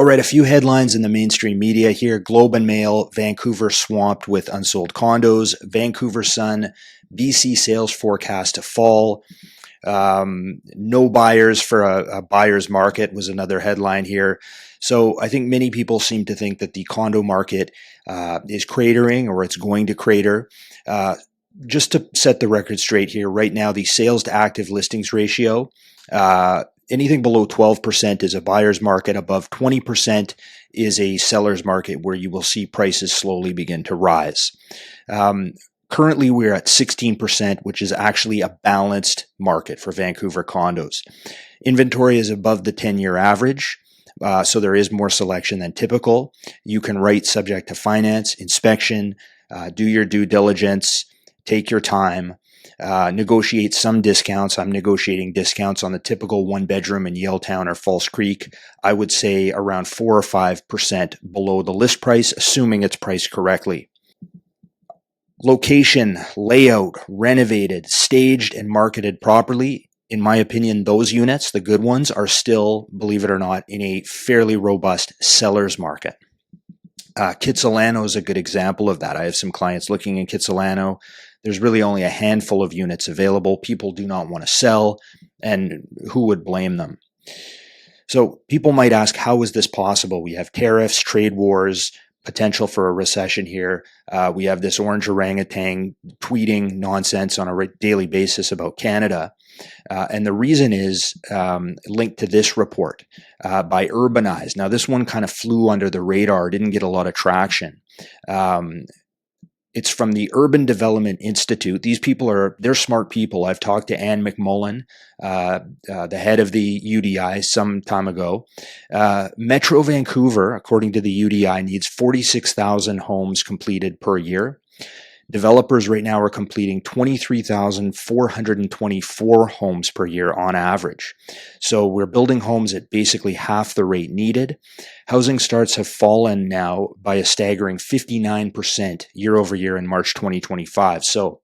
All right, a few headlines in the mainstream media here. Globe and Mail, Vancouver swamped with unsold condos. Vancouver Sun, BC sales forecast to fall. No buyers for a buyer's market was another headline here. So I think many people seem to think that the condo market is cratering, or it's going to crater. Just to set the record straight here, right now the sales to active listings ratio, anything below 12% is a buyer's market. Above 20% is a seller's market, where you will see prices slowly begin to rise. Currently, we're at 16%, which is actually a balanced market for Vancouver condos. Inventory is above the 10-year average, so there is more selection than typical. You can write subject to finance, inspection, do your due diligence, take your time. Negotiate some discounts. I'm negotiating discounts on the typical one bedroom in Yaletown or False Creek. I would say around 4 or 5% below the list price, assuming it's priced correctly. Location, layout, renovated, staged, and marketed properly. In my opinion, those units, the good ones, are still, believe it or not, in a fairly robust seller's market. Kitsilano is a good example of that. I have some clients looking in Kitsilano. There's really only a handful of units available. People do not want to sell, and who would blame them? So people might ask, how is this possible? We have tariffs, trade wars, potential for a recession here. We have this orange orangutan tweeting nonsense on a daily basis about Canada. And the reason is linked to this report by Urbanize. Now, this one kind of flew under the radar, didn't get a lot of traction. It's from the Urban Development Institute. These people they're smart people. I've talked to Anne McMullen, the head of the UDI, some time ago. Metro Vancouver, according to the UDI, needs 46,000 homes completed per year. Developers right now are completing 23,424 homes per year on average. So we're building homes at basically half the rate needed. Housing starts have fallen now by a staggering 59% year over year in March 2025. So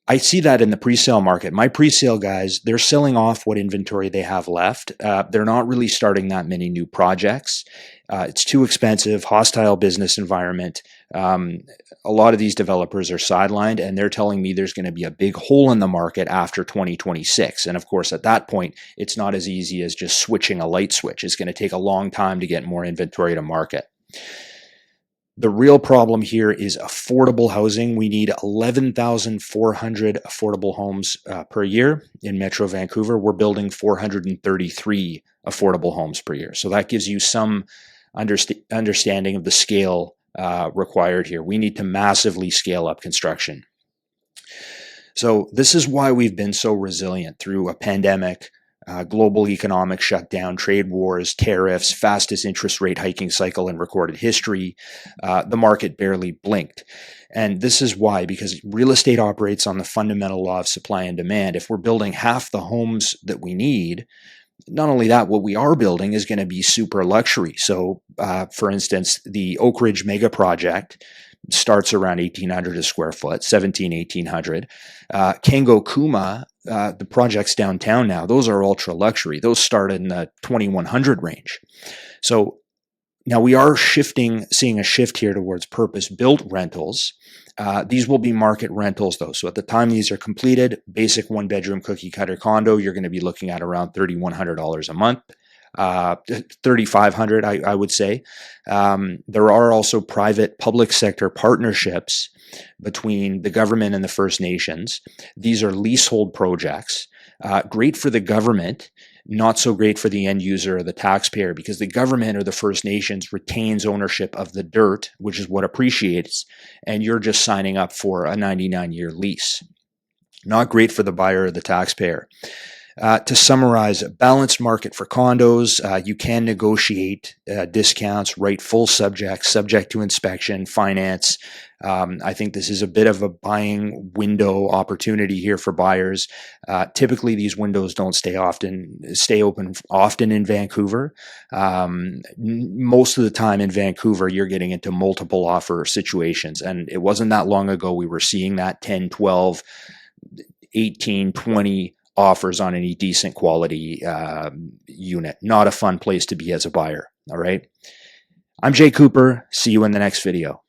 I see that in the pre-sale market. My pre-sale guys, they're selling off what inventory they have left. They're not really starting that many new projects. It's too expensive, hostile business environment. A lot of these developers are sidelined, and they're telling me there's going to be a big hole in the market after 2026. And of course, at that point, it's not as easy as just switching a light switch. It's going to take a long time to get more inventory to market. The real problem here is affordable housing. We need 11,400 affordable homes per year in Metro Vancouver. We're building 433 affordable homes per year. So that gives you some understanding of the scale required here. We need to massively scale up construction. So this is why we've been so resilient through a pandemic, global economic shutdown, trade wars, tariffs, fastest interest rate hiking cycle in recorded history. The market barely blinked. And this is why, because real estate operates on the fundamental law of supply and demand. If we're building half the homes that we need, not only that, what we are building is going to be super luxury. So, for instance, the Oak Ridge mega project starts around 1,800 a square foot, 1,800. Kango Kuma, the projects downtown now, those are ultra luxury. Those start in the 2,100 range. So now we are seeing a shift here towards purpose-built rentals. These will be market rentals, though. So at the time these are completed, basic one-bedroom cookie-cutter condo, you're going to be looking at around $3,100 a month. 3,500, I would say. There are also private public sector partnerships between the government and the First Nations. These are leasehold projects. Great for the government, not so great for the end user or the taxpayer, because the government or the First Nations retains ownership of the dirt, which is what appreciates, and you're just signing up for a 99-year lease. Not great for the buyer or the taxpayer. To summarize, a balanced market for condos. You can negotiate discounts, write full subject to inspection, finance. I think this is a bit of a buying window opportunity here for buyers. Typically, these windows don't stay open often in Vancouver. Most of the time in Vancouver, you're getting into multiple offer situations. And it wasn't that long ago we were seeing that 10, 12, 18, 20 offers on any decent quality unit. Not a fun place to be as a buyer. All right. I'm Jay Coupar. See you in the next video.